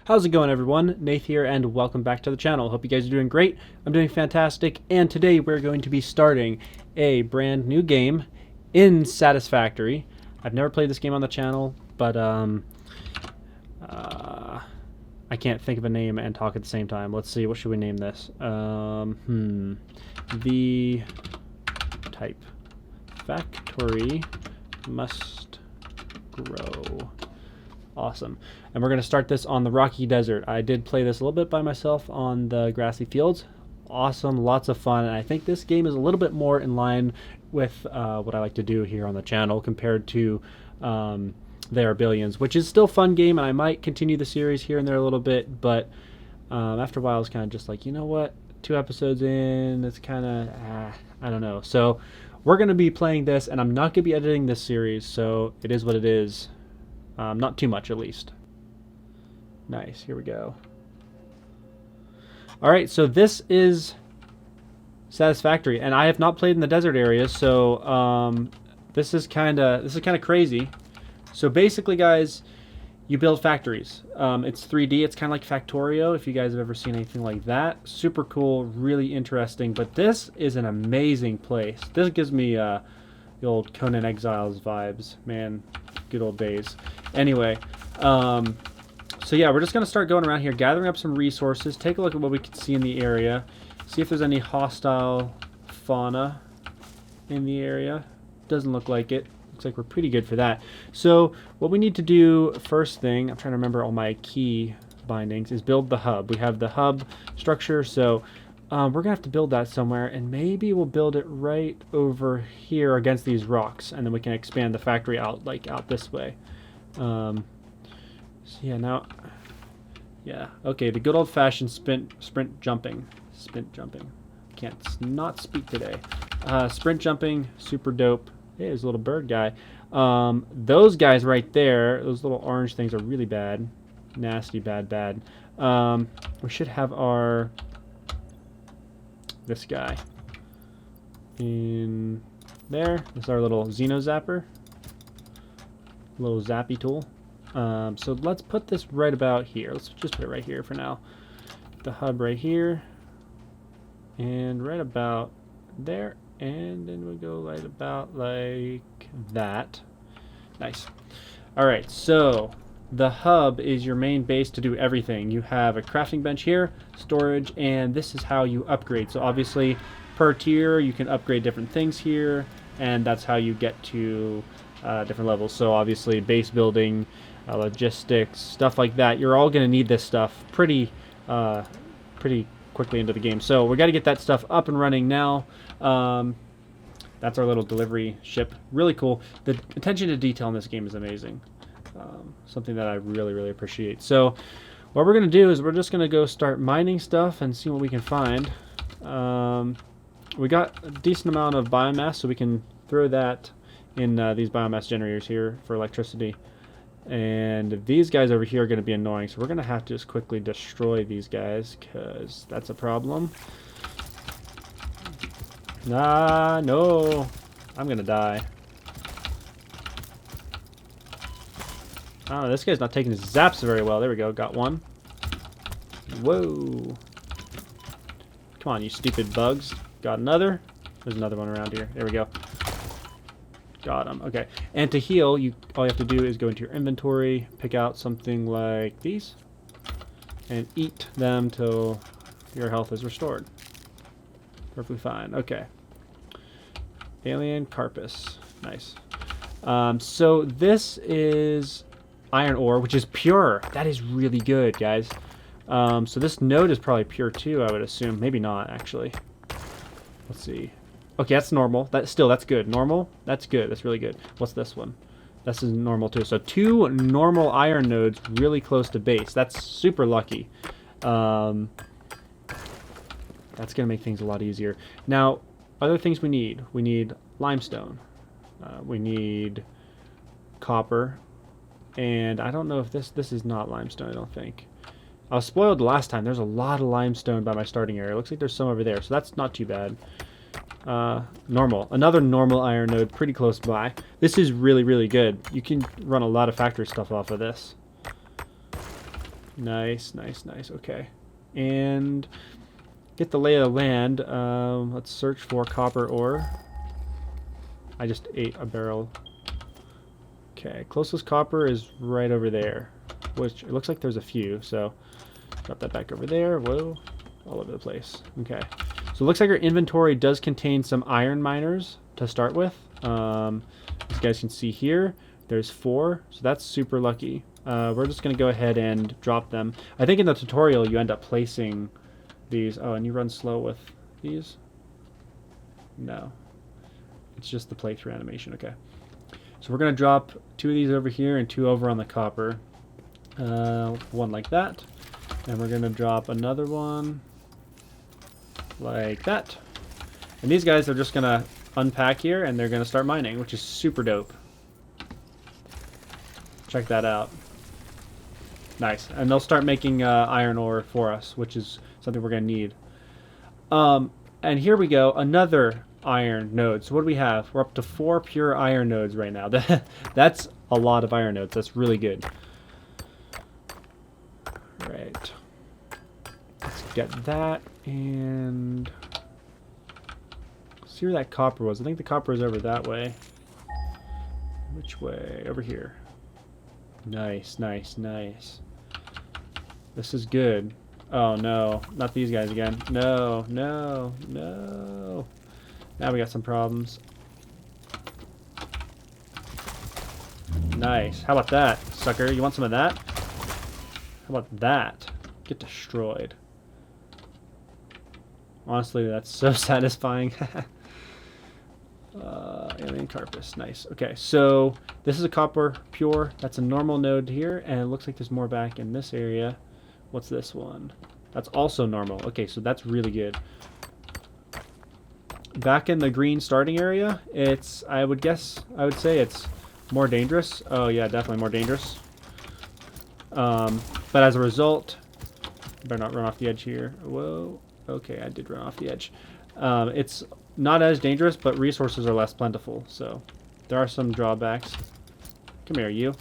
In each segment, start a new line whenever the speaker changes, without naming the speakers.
How's it going, everyone? Nath here, and welcome back to the channel. Hope you guys are doing great. I'm doing fantastic, and today we're going to be starting a brand new game in Satisfactory. I've never played this game on the channel, but I can't think of a name and talk at the same time. Let's see, what should we name this? The type factory must grow. Awesome. And we're going to start this on the rocky desert. I did play this a little bit by myself on the grassy fields. Awesome, lots of fun, and I think this game is a little bit more in line with what I like to do here on the channel compared to There Are Billions, which is still a fun game, and I might continue the series here and there a little bit, but after a while it's kind of just like, you know what, 2 episodes in, it's kind of, I don't know. So we're going to be playing this, and I'm not going to be editing this series, so it is what it is. Not too much, at least. Nice, here we go. Alright, so this is Satisfactory, and I have not played in the desert area, so this is kinda crazy. So basically, guys, you build factories. It's 3D, it's kinda like Factorio, if you guys have ever seen anything like that. Super cool, really interesting, but this is an amazing place. This gives me the old Conan Exiles vibes, man. Good old days. Anyway, so yeah, we're just going to start going around here, gathering up some resources, take a look at what we can see in the area, see if there's any hostile fauna in the area. Doesn't look like it. Looks like we're pretty good for that. So what we need to do first thing, I'm trying to remember all my key bindings, is build the hub. We have the hub structure, so we're going to have to build that somewhere, and maybe we'll build it right over here against these rocks, and then we can expand the factory out, like out this way. So yeah, now, yeah, okay, the good old-fashioned sprint jumping. Can't not speak today. Sprint jumping, super dope. Hey, there's a little bird guy. Those guys right there, those little orange things are really bad. Nasty, bad. We should have our... this guy in there. This is our little Xeno Zapper, little zappy tool. So let's put this right about here. Let's just put it right here for now. The hub right here, and right about there, and then we go right about like that. Nice. All right, so the hub is your main base to do everything. You have a crafting bench here, storage, and this is how you upgrade. So obviously, per tier, you can upgrade different things here, and that's how you get to different levels. So obviously, base building, logistics, stuff like that. You're all going to need this stuff pretty quickly into the game. So we got to get that stuff up and running now. That's our little delivery ship. Really cool. The attention to detail in this game is amazing. Something that I really appreciate. So what we're going to do is we're just going to go start mining stuff and see what we can find. We got a decent amount of biomass, so we can throw that in these biomass generators here for electricity. And these guys over here are going to be annoying, so we're going to have to just quickly destroy these guys, because that's a problem. No. I'm going to die. Oh, this guy's not taking his zaps very well. There we go, got one. Whoa. Come on, you stupid bugs. Got another. There's another one around here. There we go. Got him. Okay. And to heal, all you have to do is go into your inventory, pick out something like these, and eat them till your health is restored. Perfectly fine. Okay. Alien Carpus. Nice. So this is iron ore, which is pure. That is really good, guys. So this node is probably pure too, I would assume. Maybe not, actually. Let's see. Okay, that's normal. That's good. Normal? That's good. That's really good. What's this one? This is normal too. So 2 normal iron nodes really close to base. That's super lucky. That's going to make things a lot easier. Now, other things we need. We need limestone. We need copper. And I don't know if this is not limestone, I don't think. I was spoiled the last time. There's a lot of limestone by my starting area. Looks like there's some over there, so that's not too bad. Normal. Another normal iron node pretty close by. This is really good. You can run a lot of factory stuff off of this. Nice, nice, nice. Okay. And get the lay of the land. Let's search for copper ore. I just ate a barrel. Okay, closest copper is right over there, which it looks like there's a few, so drop that back over there. Whoa, all over the place. Okay, so it looks like our inventory does contain some iron miners to start with. As you guys can see here, there's 4, so that's super lucky. We're just going to go ahead and drop them. I think in the tutorial you end up placing these. Oh, and you run slow with these? No. It's just the playthrough animation. Okay. So we're going to drop 2 of these over here and 2 over on the copper. One like that. And we're going to drop another one like that. And these guys are just going to unpack here and they're going to start mining, which is super dope. Check that out. Nice. And they'll start making iron ore for us, which is something we're going to need. And here we go. Another iron node. So what do we have? We're up to 4 pure iron nodes right now. That's a lot of iron nodes. That's really good. Right. Let's get that and see where that copper was. I think the copper is over that way. Which way? Over here. Nice, nice, nice. This is good. Oh no, not these guys again. No, no, no. Now we got some problems. Nice. How about that, sucker? You want some of that? How about that? Get destroyed. Honestly, that's so satisfying. Alien carpus. Nice. Okay, so this is a copper pure. That's a normal node here, and it looks like there's more back in this area. What's this one? That's also normal. Okay, so that's really good. Back in the green starting area, it's, I would say it's more dangerous. Oh yeah, definitely more dangerous. But as a result, better not run off the edge here. Whoa. Okay, I did run off the edge. It's not as dangerous, but resources are less plentiful, so there are some drawbacks. Come here, you.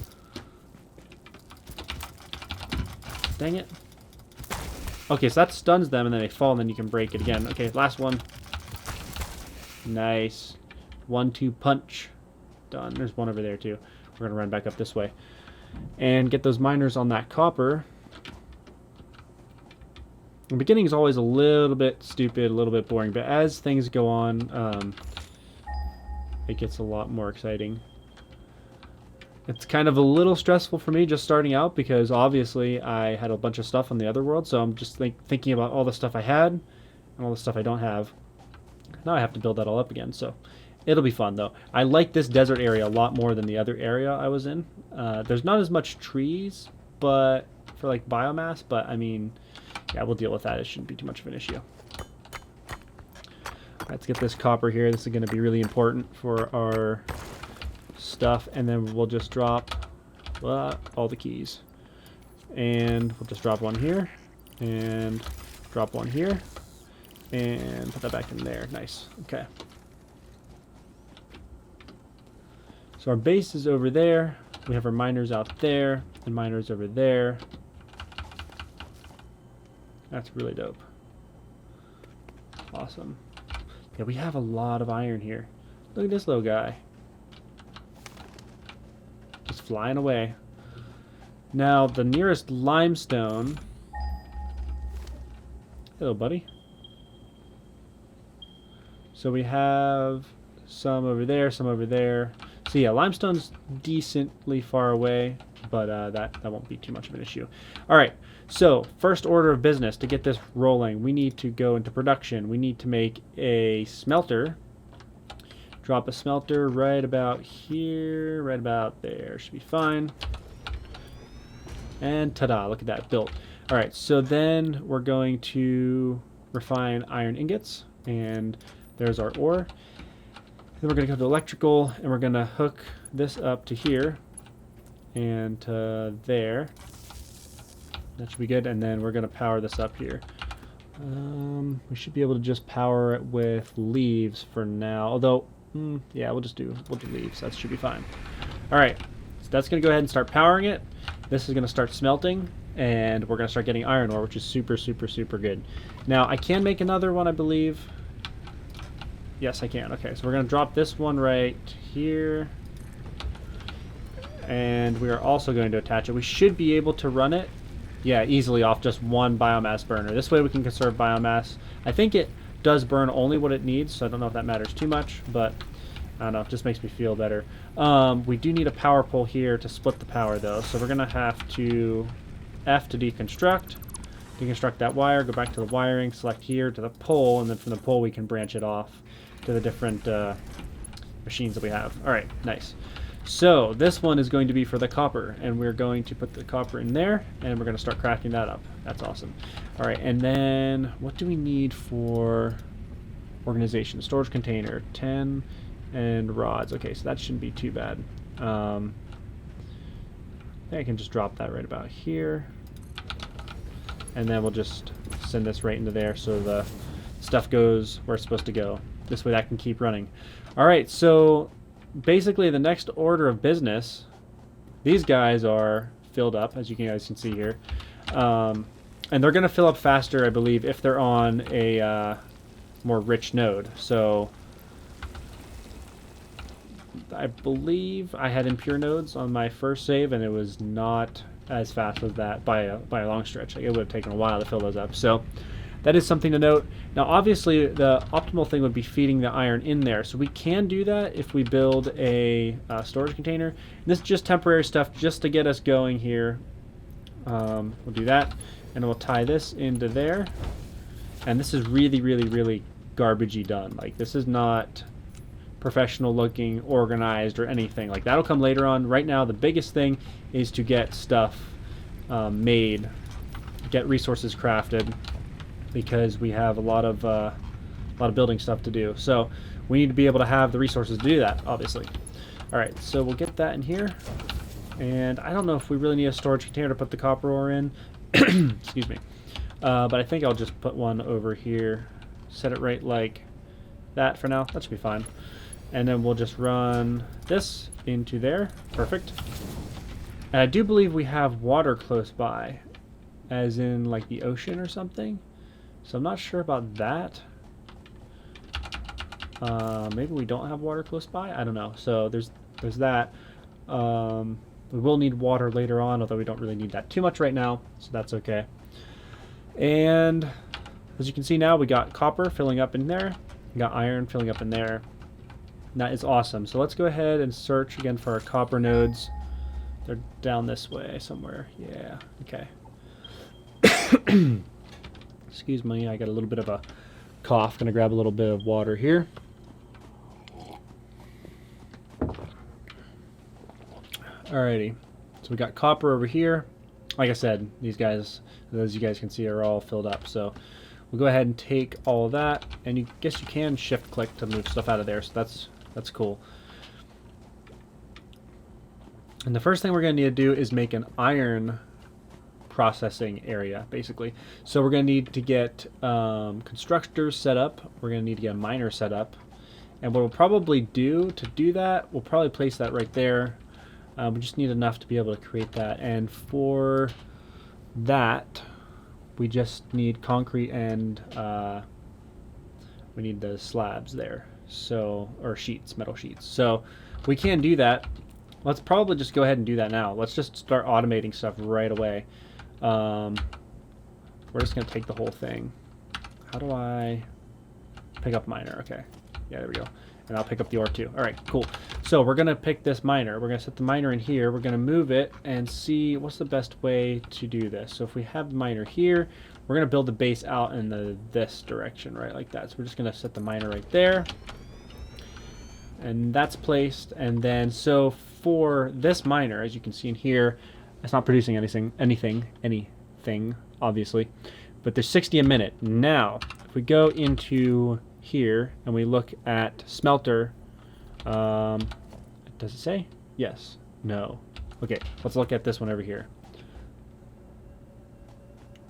Dang it. Okay, so that stuns them, and then they fall, and then you can break it again. Okay, last one. Nice. 1-2 punch. Done. There's one over there, too. We're going to run back up this way. And get those miners on that copper. The beginning is always a little bit stupid, a little bit boring, but as things go on, it gets a lot more exciting. It's kind of a little stressful for me just starting out because obviously I had a bunch of stuff on the other world, so I'm just thinking about all the stuff I had and all the stuff I don't have. Now I have to build that all up again, so it'll be fun though. I like this desert area a lot more than the other area I was in. There's not as much trees, but for like biomass, but I mean, yeah, we'll deal with that. It shouldn't be too much of an issue. Let's get this copper here. This is going to be really important for our stuff, and then we'll just drop all the keys. And we'll just drop one here, and drop one here, and put that back in there. Nice. Okay. So our base is over there. We have our miners out there, and miners over there. That's really dope. Awesome. Yeah, we have a lot of iron here. Look at this little guy. Just flying away. Now, the nearest limestone... Hello, buddy. So we have some over there, some over there. So yeah, limestone's decently far away, but that won't be too much of an issue. All right, so first order of business to get this rolling, we need to go into production. We need to make a smelter. Drop a smelter right about here, right about there. Should be fine. And ta-da, look at that, built. All right, so then we're going to refine iron ingots, and there's our ore. Then we're going to go to electrical, and we're going to hook this up to here and to there. That should be good, and then we're going to power this up here. We should be able to just power it with leaves for now, although, yeah, we'll do leaves. That should be fine. All right, so that's going to go ahead and start powering it. This is going to start smelting, and we're going to start getting iron ore, which is super, super, super good. Now, I can make another one, I believe. Yes, I can. Okay, so we're going to drop this one right here. And we are also going to attach it. We should be able to run it, yeah, easily off just one biomass burner. This way we can conserve biomass. I think it does burn only what it needs, so I don't know if that matters too much, but I don't know, it just makes me feel better. We do need a power pole here to split the power, though, so we're going to have to F to deconstruct. Deconstruct that wire, go back to the wiring, select here to the pole, and then from the pole we can branch it off to the different machines that we have. All right, nice. So this one is going to be for the copper, and we're going to put the copper in there, and we're going to start crafting that up. That's awesome. All right, and then what do we need for organization? Storage container, 10, and rods. Okay, so that shouldn't be too bad. I think I can just drop that right about here, and then we'll just send this right into there so the stuff goes where it's supposed to go. This way that can keep running. All right, so basically the next order of business, these guys are filled up, as you guys can see here, and they're going to fill up faster, I believe, if they're on a more rich node. So I believe I had impure nodes on my first save, and it was not as fast as that by a long stretch. Like, it would have taken a while to fill those up. So that is something to note. Now, obviously, the optimal thing would be feeding the iron in there. So we can do that if we build a storage container. And this is just temporary stuff just to get us going here. We'll do that, and we'll tie this into there. And this is really, really, really garbagey done. Like, this is not professional looking, organized, or anything. Like, that'll come later on. Right now, the biggest thing is to get stuff made, get resources crafted, because we have a lot of building stuff to do. So we need to be able to have the resources to do that, obviously. All right, so we'll get that in here. And I don't know if we really need a storage container to put the copper ore in. Excuse me. But I think I'll just put one over here. Set it right like that for now. That should be fine. And then we'll just run this into there. Perfect. And I do believe we have water close by, as in like the ocean or something. So I'm not sure about that. Maybe we don't have water close by. I don't know. So there's that. We will need water later on, although we don't really need that too much right now, so that's okay. And as you can see now, we got copper filling up in there. We got iron filling up in there. And that is awesome. So let's go ahead and search again for our copper nodes. They're down this way somewhere. Yeah. Okay. Excuse me, I got a little bit of a cough. Gonna grab a little bit of water here. Alrighty, so we got copper over here. Like I said, these guys, as you guys can see, are all filled up. So we'll go ahead and take all of that, and you guess you can shift click to move stuff out of there. So that's cool. And the first thing we're gonna need to do is make an iron processing area, basically. So we're going to need to get constructors set up. We're going to need to get a miner set up. And what we'll probably do to do that, we'll probably place that right there. We just need enough to be able to create that. And for that, we just need concrete and we need the slabs there. So, or sheets, metal sheets. So we can do that. Let's probably just go ahead and do that now. Let's just start automating stuff right away. We're just going to take the whole thing. How do I pick up miner? Okay. Yeah, there we go. And I'll pick up the ore too. All right, cool. So we're going to pick this miner. We're going to set the miner in here. We're going to move it and see what's the best way to do this. So if we have the miner here, we're going to build the base out in this direction, right? Like that. So we're just going to set the miner right there. And that's placed. And then so for this miner, as you can see in here, it's not producing anything, obviously. But there's 60 a minute. Now, if we go into here and we look at smelter, does it say? Yes. No. Okay, let's look at this one over here.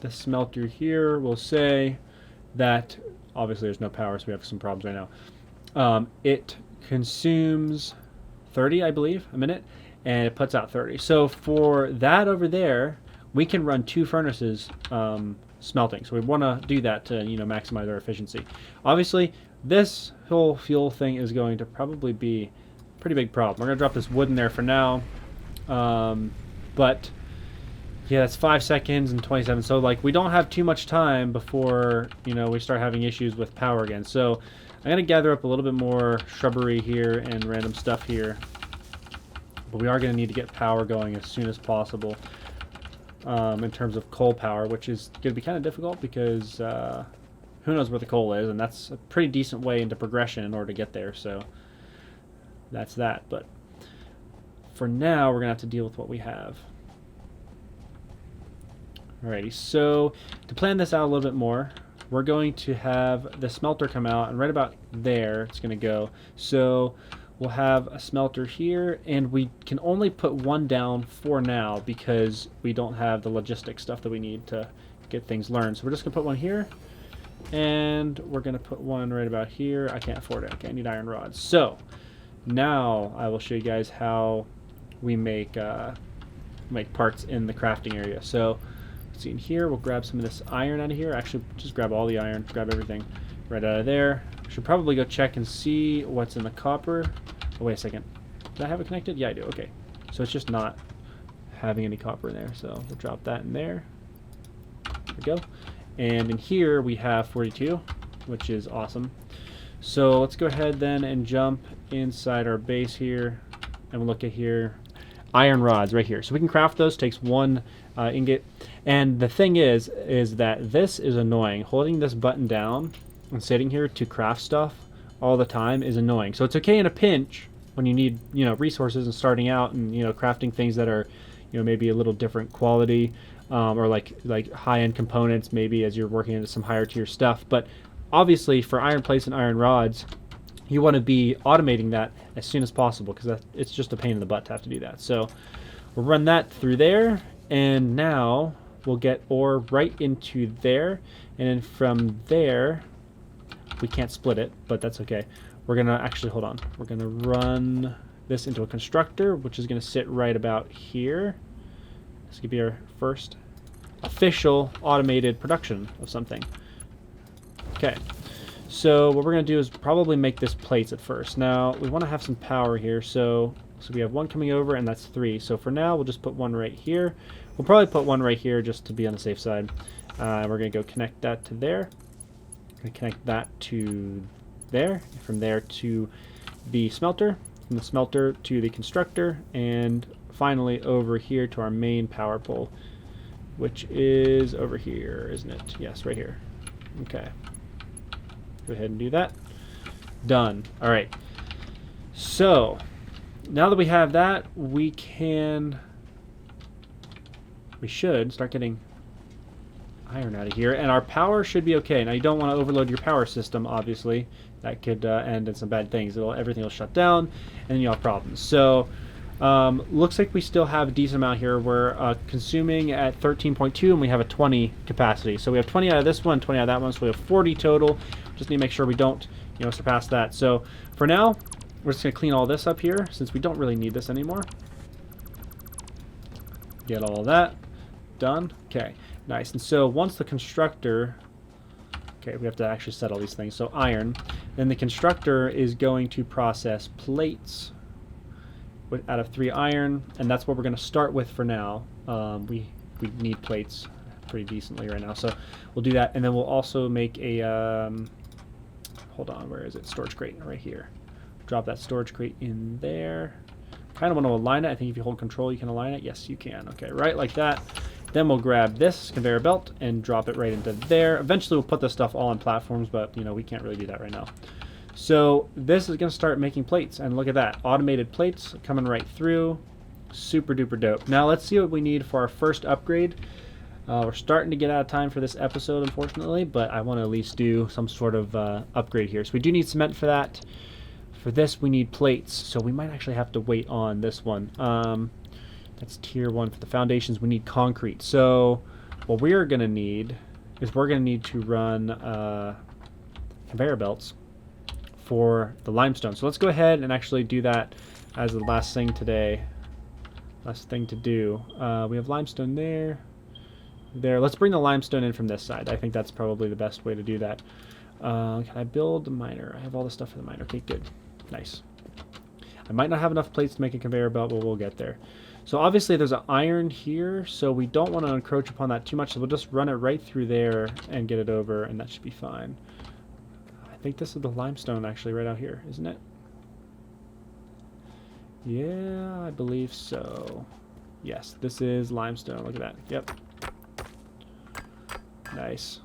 The smelter here will say that, obviously there's no power, so we have some problems right now. It consumes 30, I believe, a minute, and it puts out 30. So for that over there, we can run 2 furnaces smelting. So we want to do that to, you know, maximize our efficiency. Obviously, this whole fuel thing is going to probably be a pretty big problem. We're going to drop this wood in there for now. But yeah, that's 5 seconds and 27. So like we don't have too much time before, you know, we start having issues with power again. So I'm going to gather up a little bit more shrubbery here and random stuff here. But we are going to need to get power going as soon as possible. In terms of coal power, which is going to be kind of difficult because who knows where the coal is, and that's a pretty decent way into progression in order to get there, so that's that. But for now, we're going to have to deal with what we have. Alrighty, so to plan this out a little bit more, we're going to have the smelter come out, and right about there it's going to go. So we'll have a smelter here, and we can only put 1 down for now because we don't have the logistics stuff that we need to get things learned. So we're just going to put 1 here, and we're going to put 1 right about here. I can't afford it. Okay, I need iron rods. So now I will show you guys how we make parts in the crafting area. So let's see, in here we'll grab some of this iron out of here. Actually, just grab all the iron, grab everything right out of there. Should probably go check and see what's in the copper. Oh, wait a second. Did I have it connected? Yeah, I do. Okay. So it's just not having any copper in there. So we'll drop that in there. There we go. And in here we have 42, which is awesome. So let's go ahead then and jump inside our base here. And we'll look at here. Iron rods right here. So we can craft those. Takes 1 ingot. And the thing is that this is annoying. Holding this button down and sitting here to craft stuff all the time is annoying. So it's okay in a pinch when you need, you know, resources and starting out and, you know, crafting things that are, you know, maybe a little different quality, or like high-end components maybe as you're working into some higher tier stuff. But obviously for iron plates and iron rods, you want to be automating that as soon as possible because it's just a pain in the butt to have to do that. So we'll run that through there, and now we'll get ore right into there, and then from there we can't split it, but that's okay. We're gonna actually, hold on, we're gonna run this into a constructor, which is gonna sit right about here. This could be our first official automated production of something. Okay, so what we're gonna do is probably make this plates at first. Now we want to have some power here, so we have 1 coming over, and that's 3. So for now we'll just put 1 right here. We'll probably put 1 right here just to be on the safe side. We're gonna go connect that to there. Connect that to there, from there to the smelter, from the smelter to the constructor, and finally over here to our main power pole, which is over here, isn't it? Yes, right here. Okay. Go ahead and do that. Done. All right. So now that we have that, we should start getting iron out of here, and our power should be okay. Now you don't want to overload your power system, obviously. That could end in some bad things. Everything will shut down, and then you'll have problems. So looks like we still have a decent amount here. We're consuming at 13.2, and we have a 20 capacity. So we have 20 out of this one, 20 out of that one, so we have 40 total. Just need to make sure we don't, you know, surpass that. So for now, we're just going to clean all this up here, since we don't really need this anymore. Get all of that done. Okay. Nice. And so once the constructor, okay, we have to actually set all these things. So iron, then the constructor is going to process plates out of 3 iron, and that's what we're going to start with for now. We need plates pretty decently right now, so we'll do that, and then we'll also make a hold on, where is it? Storage crate right here. Drop that storage crate in there. Kind of want to align it. I think if you hold control, you can align it. Yes, you can. Okay, right like that. Then we'll grab this conveyor belt and drop it right into there. Eventually we'll put this stuff all on platforms, but you know, we can't really do that right now. So this is going to start making plates, and look at that. Automated plates coming right through. Super duper dope. Now let's see what we need for our first upgrade. We're starting to get out of time for this episode, unfortunately, but I want to at least do some sort of upgrade here. So we do need cement for that. For this we need plates, so we might actually have to wait on this one. That's tier 1 for the foundations. We need concrete. So what we're going to need is we're going to need to run conveyor belts for the limestone. So let's go ahead and actually do that as the last thing today. Last thing to do. We have limestone there. there. Let's bring the limestone in from this side. I think that's probably the best way to do that. Can I build a miner? I have all the stuff for the miner. Okay, good. Nice. I might not have enough plates to make a conveyor belt, but we'll get there. So obviously there's an iron here, so we don't want to encroach upon that too much, so we'll just run it right through there and get it over, and that should be fine. I think this is the limestone actually right out here, isn't it? Yeah, I believe so. Yes, this is limestone. Look at that. Yep. Nice.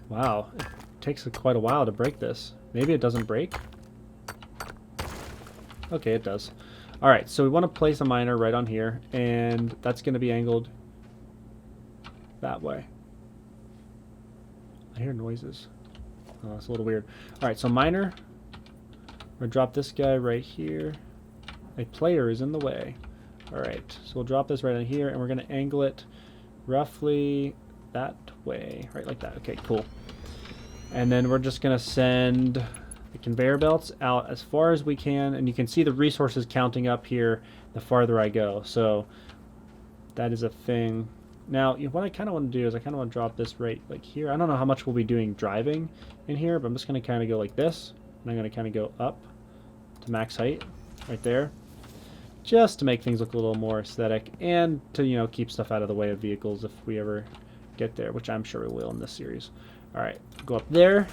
Wow, it takes quite a while to break this. Maybe it doesn't break? Okay, it does. Alright, so we want to place a miner right on here, and that's going to be angled that way. I hear noises. Oh, that's a little weird. Alright, so miner. We're going to drop this guy right here. A player is in the way. Alright, so we'll drop this right in here, and we're going to angle it roughly that way. Right like that. Okay, cool. And then we're just going to send the conveyor belts out as far as we can. And you can see the resources counting up here the farther I go. So that is a thing. Now, what I kind of want to do is I kind of want to drop this right like here. I don't know how much we'll be doing driving in here, but I'm just going to kind of go like this. And I'm going to kind of go up to max height right there. Just to make things look a little more aesthetic and to, you know, keep stuff out of the way of vehicles if we ever get there, which I'm sure we will in this series. Alright, go up there.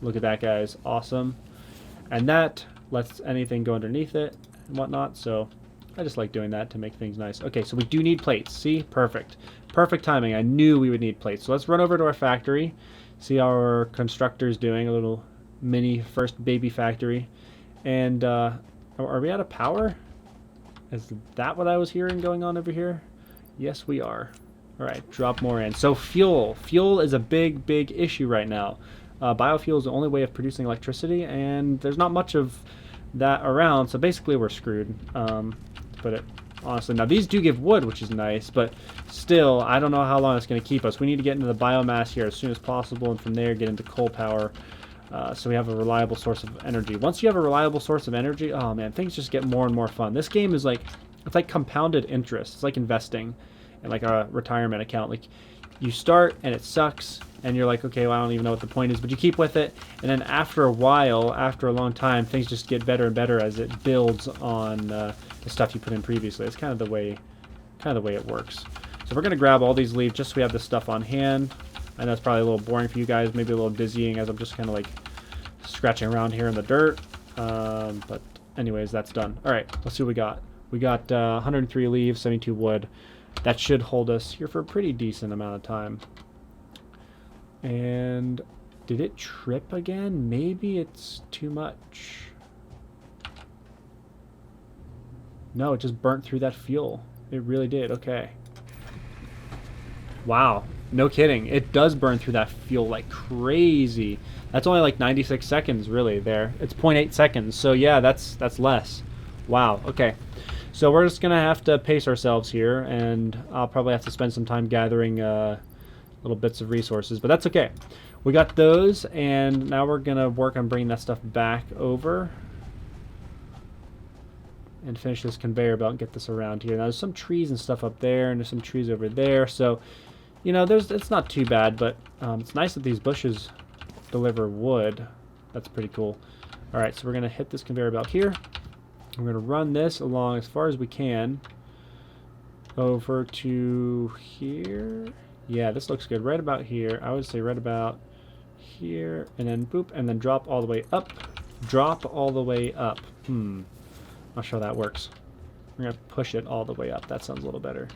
Look at that, guys. Awesome. And that lets anything go underneath it and whatnot, so I just like doing that to make things nice. Okay, so we do need plates. See? Perfect. Perfect timing. I knew we would need plates. So let's run over to our factory, see how our constructor's doing, a little mini first baby factory. And are we out of power? Is that what I was hearing going on over here? Yes, we are. Alright, drop more in. So fuel. Fuel is a big, big issue right now. Biofuel is the only way of producing electricity, and there's not much of that around, so basically we're screwed, to put it honestly. Now, these do give wood, which is nice, but still, I don't know how long it's going to keep us. We need to get into the biomass here as soon as possible, and from there get into coal power, so we have a reliable source of energy. Once you have a reliable source of energy, oh man, things just get more and more fun. This game is like, it's like compounded interest. It's like investing in like a retirement account. Like, you start and it sucks and you're like, okay, well, I don't even know what the point is, but you keep with it, and then after a while, after a long time, things just get better and better as it builds on the stuff you put in previously. It's kind of the way it works. So we're gonna grab all these leaves just so we have this stuff on hand. I know it's probably a little boring for you guys, maybe a little dizzying as I'm just kind of like scratching around here in the dirt, but anyways, that's done. All right, let's see what we got. We got 103 leaves, 72 wood. That should hold us here for a pretty decent amount of time. And did it trip again? Maybe it's too much. No, it just burnt through that fuel. It really did. Okay. Wow. No kidding. It does burn through that fuel like crazy. That's only like 96 seconds really there. It's 0.8 seconds. So yeah, that's less. Wow. Okay. So we're just going to have to pace ourselves here, and I'll probably have to spend some time gathering little bits of resources, but that's okay. We got those, and now we're going to work on bringing that stuff back over and finish this conveyor belt and get this around here. Now there's some trees and stuff up there, and there's some trees over there, so you know, it's not too bad, but it's nice that these bushes deliver wood. That's pretty cool. Alright, so we're going to hit this conveyor belt here. We're going to run this along as far as we can over to here. Yeah, this looks good. Right about here. I would say right about here, and then boop, and then drop all the way up. Drop all the way up. Not sure how that works. We're going to push it all the way up. That sounds a little better.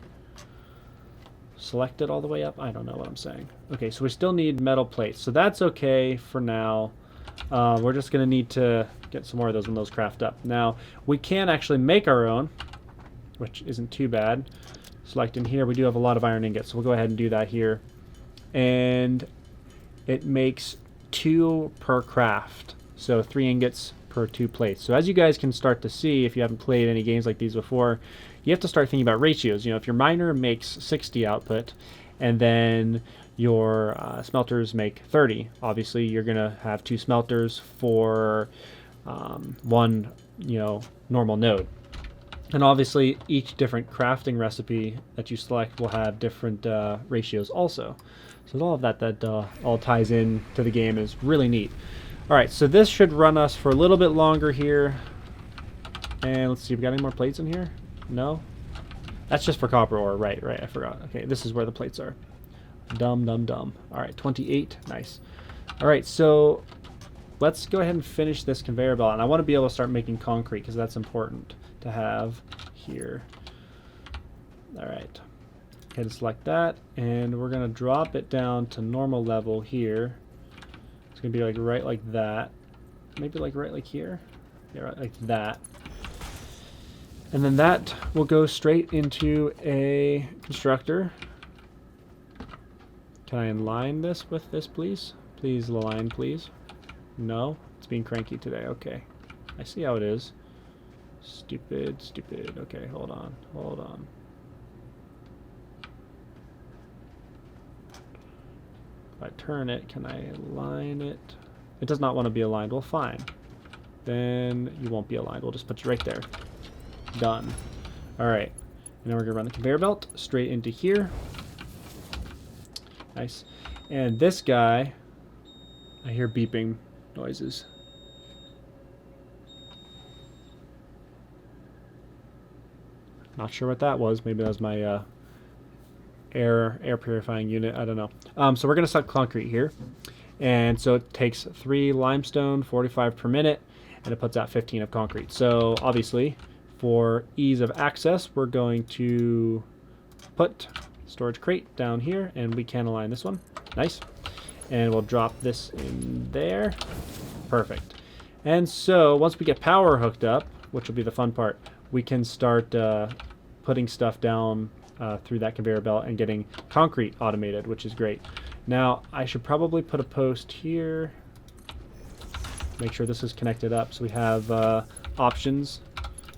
Select it all the way up? I don't know what I'm saying. Okay, so we still need metal plates. So that's okay for now. We're just going to need to get some more of those when those craft up. Now, we can actually make our own, which isn't too bad. Select in here. We do have a lot of iron ingots, so we'll go ahead and do that here. And it makes 2 per craft. So 3 ingots per 2 plates. So as you guys can start to see, if you haven't played any games like these before, you have to start thinking about ratios. You know, if your miner makes 60 output, and then your smelters make 30, obviously you're going to have 2 smelters for 1, you know, normal node. And obviously, each different crafting recipe that you select will have different ratios also. So all of that all ties in to the game is really neat. All right, so this should run us for a little bit longer here. And let's see, we got any more plates in here? No? That's just for copper ore. Right, I forgot. Okay, this is where the plates are. Dumb. All right, 28. Nice. All right, so let's go ahead and finish this conveyor belt. And I want to be able to start making concrete because that's important to have here. All right. Okay, select that, and we're going to drop it down to normal level here. It's going to be like right like that. Maybe like right like here. Yeah, right like that. And then that will go straight into a constructor. Can I align this with this, please? Please align, please. No? It's being cranky today. Okay. I see how it is. Stupid. Okay, hold on. If I turn it, can I align it? It does not want to be aligned. Well, fine. Then you won't be aligned. We'll just put you right there. Done. Alright. And then we're going to run the conveyor belt straight into here. Nice. And this guy, I hear beeping noises. Not sure what that was. Maybe that was my air purifying unit. I don't know. So we're going to suck concrete here. And so it takes 3 limestone, 45 per minute, and it puts out 15 of concrete. So obviously, for ease of access, we're going to put storage crate down here, and we can align this one. Nice. And we'll drop this in there. Perfect. And so once we get power hooked up, which will be the fun part, we can start putting stuff down through that conveyor belt and getting concrete automated, which is great. Now, I should probably put a post here. Make sure this is connected up so we have options,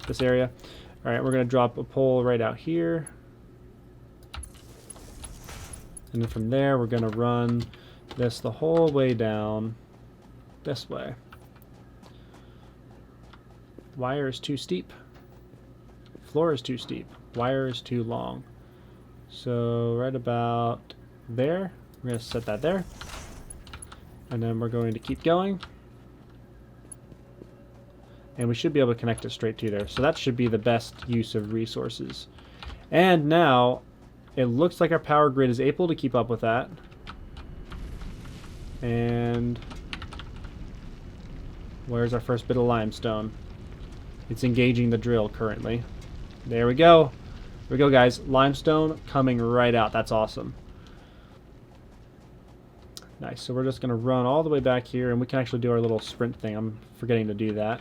this area. All right, we're going to drop a pole right out here. And then from there, we're going to run this the whole way down this way. Wire is too steep. Floor is too steep. Wire is too long. So right about there, we're going to set that there. And then we're going to keep going. And we should be able to connect it straight to there. So that should be the best use of resources. And now, it looks like our power grid is able to keep up with that. And where's our first bit of limestone? It's engaging the drill currently. There we go. There we go, guys. Limestone coming right out. That's awesome. Nice. So we're just going to run all the way back here, and we can actually do our little sprint thing. I'm forgetting to do that.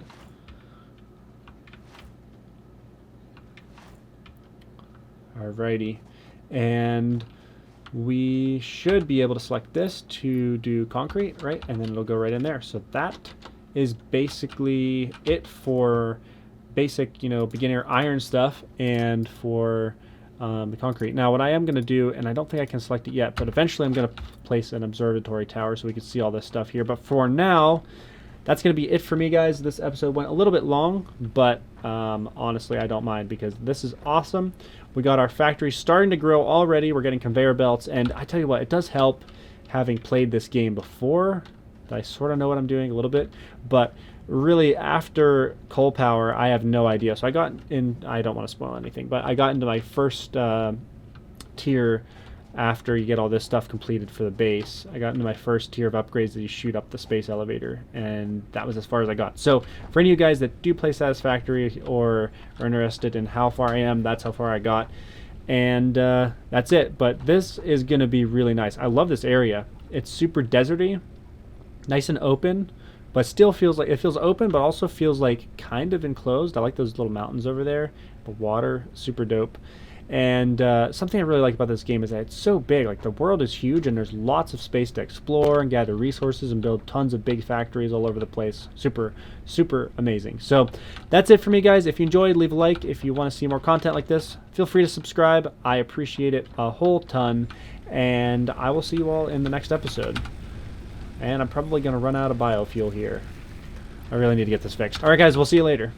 Alrighty. And we should be able to select this to do concrete, right? And then it'll go right in there. So that is basically it for basic, beginner iron stuff and for the concrete. Now, what I am going to do, and I don't think I can select it yet, but eventually I'm going to place an observatory tower so we can see all this stuff here. But for now, that's going to be it for me, guys. This episode went a little bit long, but honestly, I don't mind because this is awesome. We got our factory starting to grow already. We're getting conveyor belts, and I tell you what, it does help having played this game before. I sort of know what I'm doing a little bit, but really after coal power, I have no idea. So I got in, I don't want to spoil anything, but I got into my first tier after you get all this stuff completed for the base. I got into my first tier of upgrades that you shoot up the space elevator, and that was as far as I got. So for any of you guys that do play Satisfactory or are interested in how far I am, that's how far I got. And that's it. But this is going to be really nice. I love this area. It's super deserty, nice and open, but still feels like it feels open, but also feels like kind of enclosed. I like those little mountains over there. The water, super dope. And something I really like about this game is that it's so big. Like, the world is huge, and there's lots of space to explore and gather resources and build tons of big factories all over the place. Super, super amazing. So that's it for me, guys. If you enjoyed, leave a like. If you want to see more content like this, feel free to subscribe. I appreciate it a whole ton. And I will see you all in the next episode. And I'm probably going to run out of biofuel here. I really need to get this fixed. All right, guys, we'll see you later.